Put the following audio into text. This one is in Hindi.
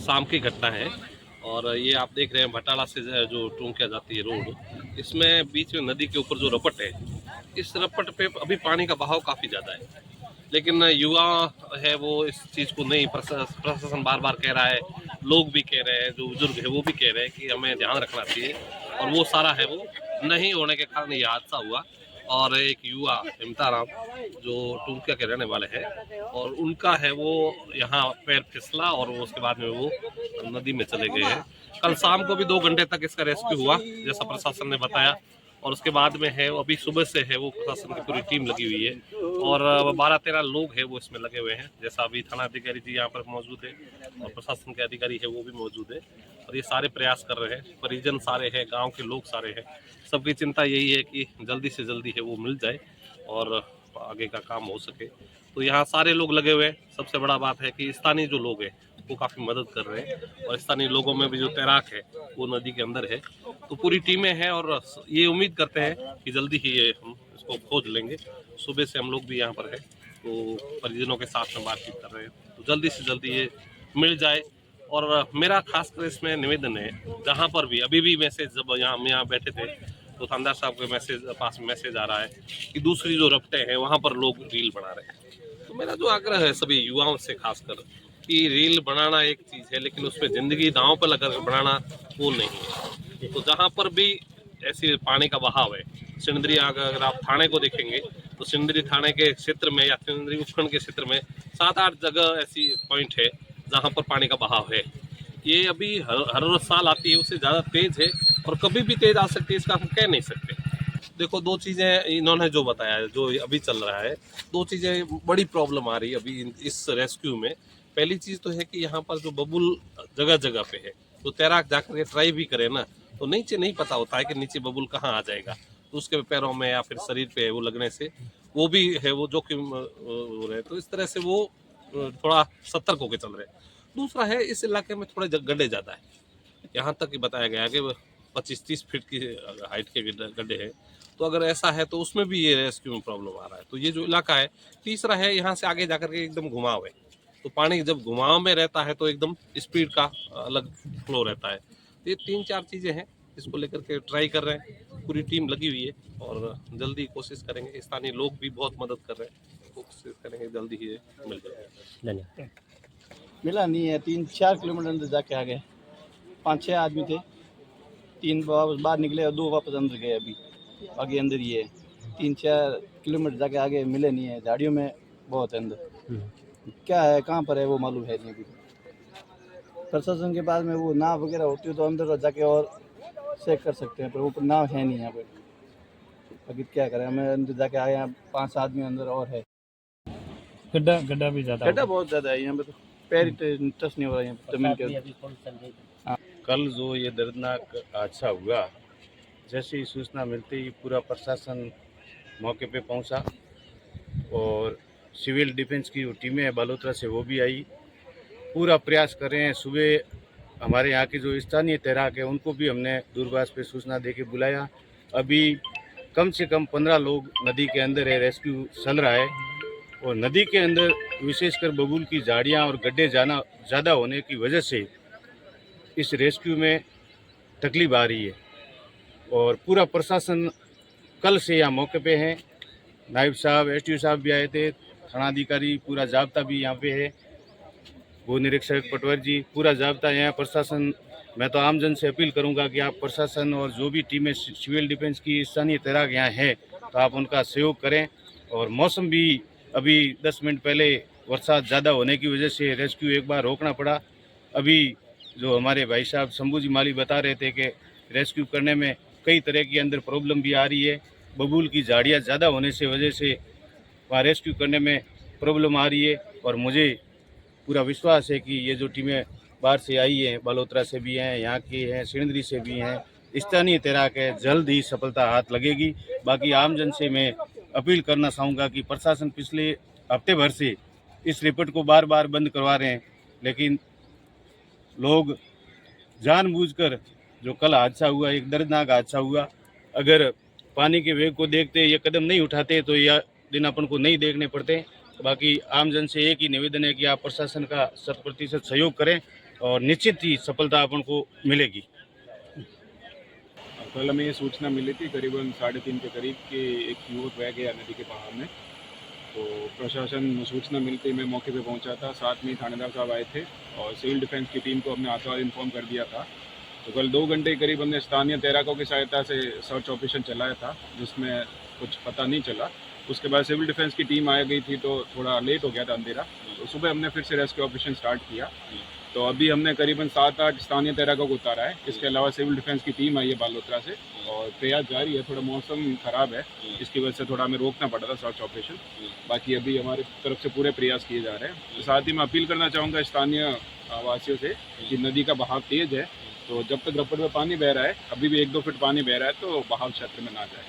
शाम की घटना है और ये आप देख रहे हैं भटाला से जो टूंकिया जाती है रोड, इसमें बीच में नदी के ऊपर जो रपट है, इस रपट पे अभी पानी का बहाव काफ़ी ज़्यादा है। लेकिन युवा है वो इस चीज़ को नहीं, प्रशासन बार बार कह रहा है, लोग भी कह रहे हैं, जो बुजुर्ग है वो भी कह रहे हैं कि हमें ध्यान रखना चाहिए, और वो सारा है वो नहीं होने के कारण ये हादसा हुआ। और एक युवा हिमताराम जो टूंकिया के रहने वाले हैं, और उनका है वो यहाँ पैर फिसला और वो उसके बाद में वो नदी में चले गए हैं। कल शाम को भी 2 घंटे तक इसका रेस्क्यू हुआ जैसा प्रशासन ने बताया, और उसके बाद में है वो अभी सुबह से है वो प्रशासन की पूरी टीम लगी हुई है, और 12-13 लोग हैं वो इसमें लगे हुए हैं। जैसा अभी थाना अधिकारी जी यहाँ पर मौजूद है और प्रशासन के अधिकारी है वो भी मौजूद है, और ये सारे प्रयास कर रहे हैं। परिजन सारे हैं, गांव के लोग सारे हैं, सबकी चिंता यही है कि जल्दी से जल्दी है वो मिल जाए और आगे का काम हो सके। तो यहाँ सारे लोग लगे हुए हैं। सबसे बड़ा बात है कि स्थानीय जो लोग हैं वो काफ़ी मदद कर रहे हैं, और स्थानीय लोगों में भी जो तैराक है वो नदी के अंदर है। तो पूरी टीमें हैं और ये उम्मीद करते हैं कि जल्दी ही ये हम इसको खोज लेंगे। सुबह से हम लोग भी यहाँ पर है, तो परिजनों के साथ में बातचीत कर रहे हैं, तो जल्दी से जल्दी ये मिल जाए। और मेरा खासकर इसमें निवेदन है, जहाँ पर भी अभी भी मैसेज, जब हम यहाँ बैठे थे तो थानेदार साहब के पास मैसेज आ रहा है कि दूसरी जो रपटे हैं वहाँ पर लोग रील बना रहे हैं। तो मेरा जो आग्रह है सभी युवाओं से खासकर, कि रील बनाना एक चीज़ है, लेकिन उसमें ज़िंदगी दांव पर लगा कर बनाना वो नहीं है। तो जहाँ पर भी ऐसी पानी का बहाव है, सिंदरी अगर आप थाने को देखेंगे तो सिंदरी थाने के क्षेत्र में या सिंदरी उपखंड के क्षेत्र में 7-8 जगह ऐसी पॉइंट है जहाँ पर पानी का बहाव है। ये अभी हर साल आती है, उससे ज़्यादा तेज है, और कभी भी तेज आ सकती है, इसका हम कह नहीं सकते। देखो, दो चीज़ें इन्होंने जो बताया है, जो अभी चल रहा है, दो चीज़ें बड़ी प्रॉब्लम आ रही है अभी इस रेस्क्यू में। पहली चीज़ तो है कि यहाँ पर जो बबुल जगह जगह पे है, तो तैराक जाकर के ट्राई भी करे ना, तो नीचे नहीं पता होता है कि नीचे बबुल कहाँ आ जाएगा, तो उसके पैरों में या फिर शरीर पे वो लगने से वो भी है वो जोखिम हो रहे, तो इस तरह से वो थोड़ा सतर्क होकर चल रहे हैं। दूसरा है, इस इलाके में थोड़े गड्ढे ज़्यादा है। यहाँ तक कि बताया गया है कि 25-30 फीट की हाइट के गड्ढे हैं, तो अगर ऐसा है तो उसमें भी ये रेस्क्यू में प्रॉब्लम आ रहा है। तो ये जो इलाका है, तीसरा है, यहाँ से आगे जाकर के एकदम घुमाव है, तो पानी जब घुमाव में रहता है तो एकदम स्पीड का अलग फ्लो रहता है। तो ये 3-4 चीज़ें हैं, इसको लेकर के ट्राई कर रहे हैं, पूरी टीम लगी हुई है, और जल्दी कोशिश करेंगे। स्थानीय लोग भी बहुत मदद कर रहे हैं, कोशिश करेंगे जल्दी ही ये मिल जाए। धन्यवाद। मिला नहीं है, 3-4 किलोमीटर अंदर जाके आ गए। 5-6 आदमी थे, 3 वापस बाहर निकले और 2 वापस अंदर गए। अभी आगे अंदर ही है, 3-4 किलोमीटर जाके आगे मिले नहीं है, झाड़ियों में बहुत है अंदर। क्या है, कहाँ पर है वो मालूम है नहीं अभी। प्रशासन के पास में वो नाव वगैरह होती है तो अंदर जाके और चेक कर सकते हैं, पर वो नाव है नहीं यहाँ पे। अभी क्या करें, हमें अंदर जाके आए हैं, 5 आदमी अंदर और है। गड्ढा भी ज़्यादा, गड्ढा बहुत ज़्यादा है यहाँ पे, तो पैर ही टच नहीं हो रहा है जमीन के। कल जो ये दर्दनाक हादसा हुआ, जैसे ही सूचना मिलते ही पूरा प्रशासन मौके पे पहुंचा, और सिविल डिफेंस की जो टीमें हैं बालोतरा से वो भी आई, पूरा प्रयास कर रहे हैं। सुबह हमारे यहाँ के जो स्थानीय तैराक हैं उनको भी हमने दूरभाष पे सूचना दे के बुलाया। अभी कम से कम 15 लोग नदी के अंदर है, रेस्क्यू चल रहा है। और नदी के अंदर विशेषकर बबूल की झाड़ियाँ और गड्ढे जाना ज़्यादा होने की वजह से इस रेस्क्यू में तकलीफ आ रही है, और पूरा प्रशासन कल से यहाँ मौके पे है। नायब साहब, एसटीओ साहब भी आए थे, थानाधिकारी, पूरा जाब्ता भी यहाँ पे है, भू निरीक्षक पटवार जी, पूरा जाब्ता यहाँ प्रशासन। मैं तो आमजन से अपील करूँगा कि आप प्रशासन और जो भी टीमें सिविल डिफेंस की स्थानीय तैराक यहाँ हैं तो आप उनका सहयोग करें। और मौसम भी अभी 10 मिनट पहले बरसात ज़्यादा होने की वजह से रेस्क्यू एक बार रोकना पड़ा। अभी जो हमारे भाई साहब शंभू जी माली बता रहे थे कि रेस्क्यू करने में कई तरह की अंदर प्रॉब्लम भी आ रही है। बबूल की झाड़ियाँ ज़्यादा होने से वजह से वहाँ रेस्क्यू करने में प्रॉब्लम आ रही है। और मुझे पूरा विश्वास है कि ये जो टीमें बाहर से आई हैं, बालोतरा से भी हैं, यहाँ की हैं, सिंदरी से भी हैं, स्थानीय तैराक है, जल्द ही सफलता हाथ लगेगी। बाकी आमजन से मैं अपील करना चाहूँगा कि प्रशासन पिछले हफ्ते भर से इस रिपोर्ट को बार बार बंद करवा रहे हैं, लेकिन लोग जानबूझकर, जो कल हादसा हुआ, एक दर्दनाक हादसा हुआ, अगर पानी के वेग को देखते ये कदम नहीं उठाते तो यह दिन अपन को नहीं देखने पड़ते। बाकी आमजन से एक ही निवेदन है कि आप प्रशासन का 100% सहयोग करें और निश्चित ही सफलता अपन को मिलेगी। कल हमें ये सूचना मिली थी करीबन 3:30 के करीब कि एक युवक बह गया नदी के बहाव में। तो प्रशासन सूचना मिलते मैं मौके पे पहुंचा था, साथ में थानेदार साहब आए थे और सिविल डिफेंस की टीम को हमने आसपास इन्फॉर्म कर दिया था। तो कल 2 घंटे करीब हमने स्थानीय तैराकों की सहायता से सर्च ऑपरेशन चलाया था, जिसमें कुछ पता नहीं चला। उसके बाद सिविल डिफेंस की टीम आ गई थी तो थोड़ा लेट हो गया था अंधेरा, तो सुबह हमने फिर से रेस्क्यू ऑपरेशन स्टार्ट किया। तो अभी हमने करीबन 7-8 स्थानीय तैराकों को उतारा है। इसके अलावा सिविल डिफेंस की टीम आई है बालोतरा से और प्रयास जारी है। थोड़ा मौसम खराब है, इसकी वजह से थोड़ा हमें रोकना पड़ा था सर्च ऑपरेशन। बाकी अभी हमारे तरफ से पूरे प्रयास किए जा रहे हैं। तो साथ ही मैं अपील करना चाहूँगा स्थानीय वासियों से कि नदी का बहाव तेज है, तो जब तक रपट में पानी बह रहा है, अभी भी 1-2 फीट पानी बह रहा है, तो बहाव क्षेत्र में ना जाए।